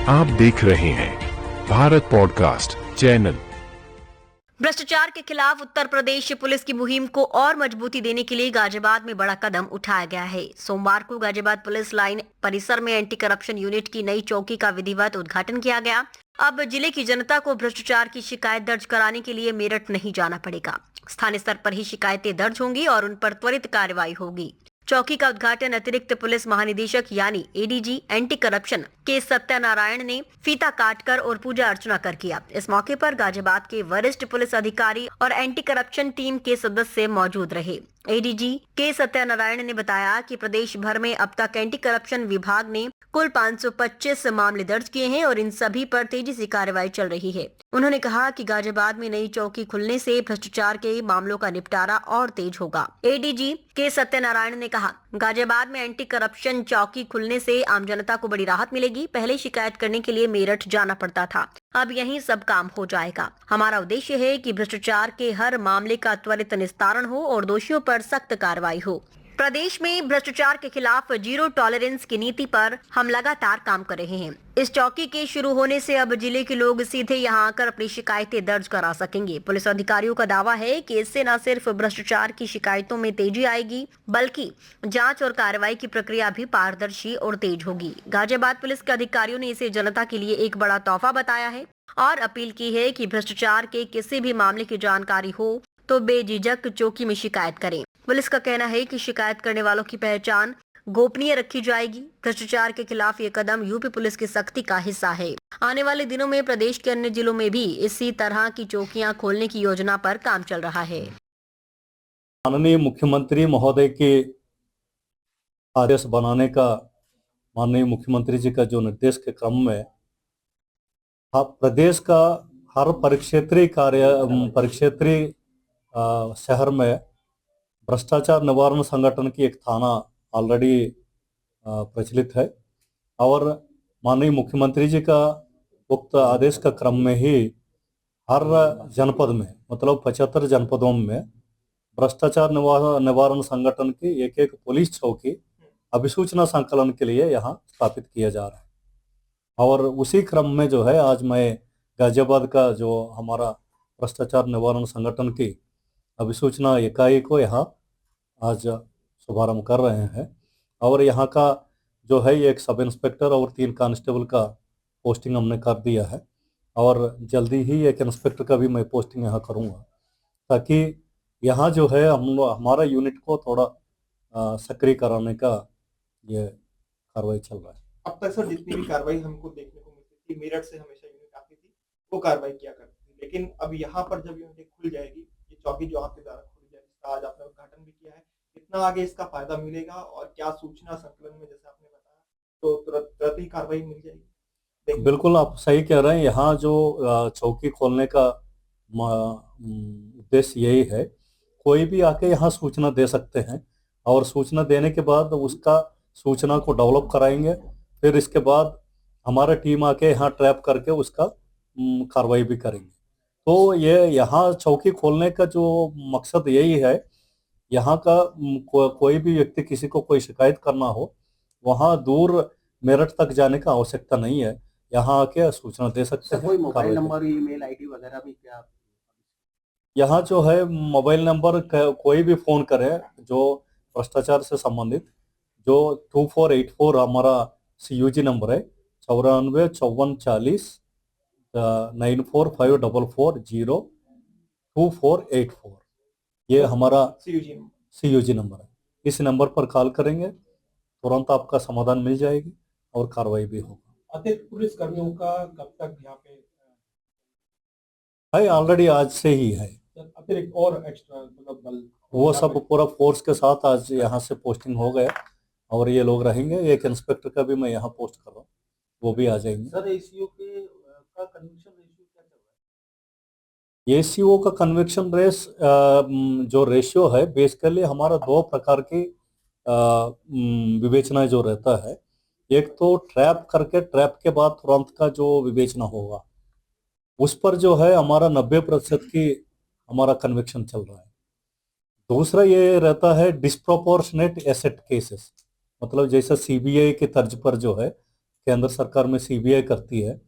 आप देख रहे हैं भारत पॉडकास्ट चैनल। भ्रष्टाचार के खिलाफ उत्तर प्रदेश पुलिस की मुहिम को और मजबूती देने के लिए गाजियाबाद में बड़ा कदम उठाया गया है। सोमवार को गाजियाबाद पुलिस लाइन परिसर में एंटी करप्शन यूनिट की नई चौकी का विधिवत उद्घाटन किया गया। अब जिले की जनता को भ्रष्टाचार की शिकायत दर्ज कराने के लिए मेरठ नहीं जाना पड़ेगा। स्थानीय स्तर पर ही शिकायतें दर्ज होंगी और उन पर त्वरित कार्रवाई होगी। चौकी का उद्घाटन अतिरिक्त पुलिस महानिदेशक यानी एडीजी एंटी करप्शन के सत्यनारायण ने फीता काटकर और पूजा अर्चना कर किया। इस मौके पर गाजियाबाद के वरिष्ठ पुलिस अधिकारी और एंटी करप्शन टीम के सदस्य मौजूद रहे। एडीजी के सत्यनारायण ने बताया कि प्रदेश भर में अब तक एंटी करप्शन विभाग ने कुल 525 मामले दर्ज किए हैं और इन सभी पर तेजी से कार्रवाई चल रही है। उन्होंने कहा कि गाजियाबाद में नई चौकी खुलने से भ्रष्टाचार के मामलों का निपटारा और तेज होगा। एडीजी के सत्यनारायण ने कहा, गाजियाबाद में एंटी करप्शन चौकी खुलने से आम जनता को बड़ी राहत मिलेगी। पहले शिकायत करने के लिए मेरठ जाना पड़ता था, अब यहीं सब काम हो जाएगा। हमारा उद्देश्य है कि भ्रष्टाचार के हर मामले का त्वरित निस्तारण हो और दोषियों पर सख्त कार्रवाई हो। प्रदेश में भ्रष्टाचार के खिलाफ जीरो टॉलरेंस की नीति पर हम लगातार काम कर रहे हैं। इस चौकी के शुरू होने से अब जिले के लोग सीधे यहां आकर अपनी शिकायतें दर्ज करा सकेंगे। पुलिस अधिकारियों का दावा है कि इससे न सिर्फ भ्रष्टाचार की शिकायतों में तेजी आएगी, बल्कि जांच और कार्रवाई की प्रक्रिया भी पारदर्शी और तेज होगी। गाजियाबाद पुलिस के अधिकारियों ने इसे जनता के लिए एक बड़ा तोहफा बताया है और अपील की है कि भ्रष्टाचार के किसी भी मामले की जानकारी हो तो बेझिझक चौकी में शिकायत करें। पुलिस का कहना है कि शिकायत करने वालों की पहचान गोपनीय रखी जाएगी। भ्रष्टाचार के खिलाफ ये कदम यूपी पुलिस की सख्ती का हिस्सा है। आने वाले दिनों में प्रदेश के अन्य जिलों में भी इसी तरह की चौकियां खोलने की योजना पर काम चल रहा है। माननीय मुख्यमंत्री महोदय के आदेश बनाने का, माननीय मुख्यमंत्री जी का जो निर्देश के क्रम में प्रदेश का हर परिक्षेत्रीय शहर में भ्रष्टाचार निवारण संगठन की एक थाना ऑलरेडी प्रचलित है और माननीय मुख्यमंत्री जी का उक्त आदेश का क्रम में ही हर जनपद में, मतलब 75 जनपदों में भ्रष्टाचार निवारण संगठन की एक एक पुलिस चौकी अभिसूचना संकलन के लिए यहाँ स्थापित किया जा रहा है। और उसी क्रम में जो है आज मैं गाजियाबाद का जो हमारा भ्रष्टाचार निवारण संगठन की अभिसूचना इकाई को यहाँ आज शुभारंभ कर रहे हैं। और यहाँ का जो है एक सब इंस्पेक्टर और 3 कांस्टेबल का पोस्टिंग हमने कर दिया है और जल्दी ही एक इंस्पेक्टर का भी मैं पोस्टिंग यहाँ करूँगा, ताकि यहाँ जो है हमारा यूनिट को थोड़ा सक्रिय कराने का ये कार्रवाई चल रहा है। अब तक सर जितनी भी कार्रवाई हमको देखने को मिलती थी, मेरठ से हमेशा यूनिट आती थी, वो कार्रवाई किया करती थी, लेकिन अब यहाँ पर जब यूनिट खुल जाएगी, ये चौकी जो आपके द्वारा खुल जाएगी, इसका आज आपने उद्घाटन भी किया है, कितना आगे इसका फायदा मिलेगा और क्या सूचना संकलन में जैसे आपने बताया तो तुरंत ही कार्रवाई मिल जाएगी? बिल्कुल आप सही कह रहे हैं। यहाँ जो चौकी खोलने का उद्देश्य यही है, कोई भी आके यहाँ सूचना दे सकते हैं और सूचना देने के बाद उसका सूचना को डेवलप कराएंगे, फिर इसके बाद हमारा टीम आके यहाँ ट्रैप करके उसका कार्रवाई भी करेंगे। तो ये यहाँ चौकी खोलने का जो मकसद यही है, यहाँ का कोई भी व्यक्ति किसी को कोई शिकायत करना हो, वहाँ दूर मेरठ तक जाने का आवश्यकता नहीं है, यहाँ आके सूचना दे सकते हैं। कोई मोबाइल नंबर, ईमेल आईडी वगैरह भी क्या? यहाँ जो है मोबाइल नंबर कोई भी फोन करे जो भ्रष्टाचार से संबंधित, जो 2484 हमारा CUG नंबर है, 94 54 40 9454402484, ये हमारा CUG नंबर है। इस नंबर पर कॉल करेंगे, तुरंत आपका समाधान मिल जाएगी और कार्रवाई भी होगा। अतिरिक्त पुलिस कर्मियों का कब तक यहाँ पे है? ऑलरेडी आज से ही है। अतिरिक्त और एक्स्ट्रा मतलब बल वो सब पूरा फोर्स के साथ आज यहाँ से पोस्टिंग हो गया और ये लोग रहेंगे। एक इंस्पेक्टर का भी मैं यहाँ पोस्ट कर रहा हूँ, वो भी आ जाएंगे। सर ACO का कन्विक्शन रेशियो क्या चल रहा है? ACO का कन्विक्शन जो रेशियो है, बेसिकली हमारा 2 प्रकार की विवेचना जो रहता है। एक तो ट्रैप करके, ट्रैप के बाद तुरंत का जो विवेचना होगा, उस पर जो है हमारा 90% की हमारा कन्विक्शन चल रहा है। दूसरा ये रहता है डिस्प्रोपोर्शनेट एसेट केसेस, मतलब जैसे CBI के तर्ज पर जो है केंद्र सरकार में सीबीआई करती है,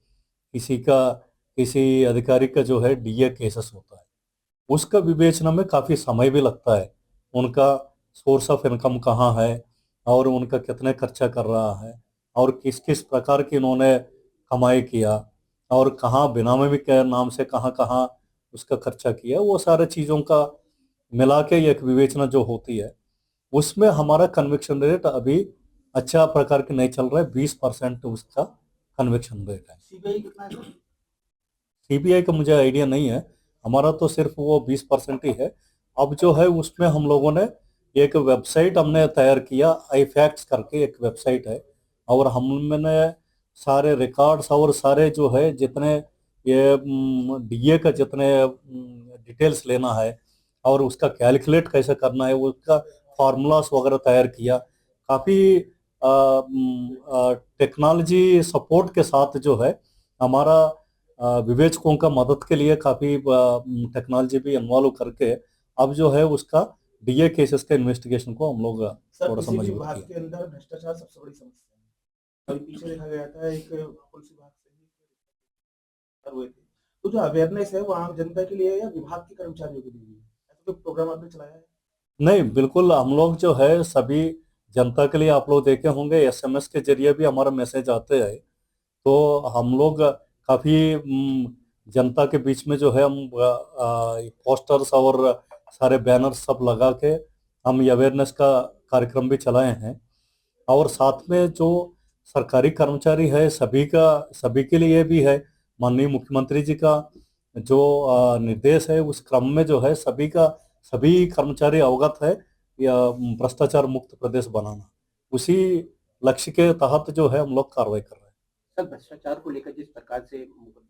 किसी अधिकारी का जो है डीए केसेस होता है, उसका विवेचना में काफ़ी समय भी लगता है। उनका सोर्स ऑफ इनकम कहाँ है और उनका कितने खर्चा कर रहा है और किस किस प्रकार की उन्होंने कमाई किया और कहाँ बेनामी में के नाम से कहाँ कहाँ उसका खर्चा किया, वो सारे चीज़ों का मिला के एक विवेचना जो होती है, उसमें हमारा कन्विक्शन रेट अभी अच्छा प्रकार की नहीं चल रहा है। 20% उसका कन्विक्शन रेट है। सीबीआई कितना है सर? सीबीआई का मुझे आइडिया नहीं है, हमारा तो सिर्फ वो 20% ही है। अब जो है उसमें हम लोगों ने एक वेबसाइट हमने तैयार किया, आई फैक्ट्स करके एक वेबसाइट है, और हमने सारे रिकॉर्ड्स और सारे जो है जितने ये डीए का जितने डिटेल्स लेना है और उसका कैलकुलेट कैसे करना है, उसका फार्मूलास वगैरह तैयार किया। काफ़ी टेक्नोलॉजी सपोर्ट के साथ जो है हमारा विवेचकों का मदद के लिए काफ़ी टेक्नोलॉजी भी इन्वॉल्व करके अब जो है उसका डीए केसेस के इन्वेस्टिगेशन को हम लोग सर थोड़ा सा किसी भी मजबूत विभाग किया। के अंदर भ्रष्टाचार सबसे बड़ी समस्या है। अभी पीछे देखा गया था एक पुलिस विभाग से ही हुए थे, तो जो अवेयरनेस है वो आम जनता के लिए या विभाग के कर्मचारियों के लिए, ऐसा कोई प्रोग्राम आपने चलाया है? नहीं, बिल्कुल हम लोग जो है सभी जनता के लिए, आप लोग देखे होंगे एसएमएस के जरिए भी हमारा मैसेज आते हैं, तो हम लोग काफ़ी जनता के बीच में जो है हम पोस्टर्स और सारे बैनर्स सब लगा के हम ये अवेयरनेस का कार्यक्रम भी चलाए हैं। और साथ में जो सरकारी कर्मचारी है सभी के लिए भी है, माननीय मुख्यमंत्री जी का जो निर्देश है उस क्रम में जो है सभी कर्मचारी अवगत है या भ्रष्टाचार मुक्त प्रदेश बनाना, उसी लक्ष्य के तहत जो है हम लोग कार्रवाई कर रहे हैं। सर भ्रष्टाचार को लेकर जिस प्रकार से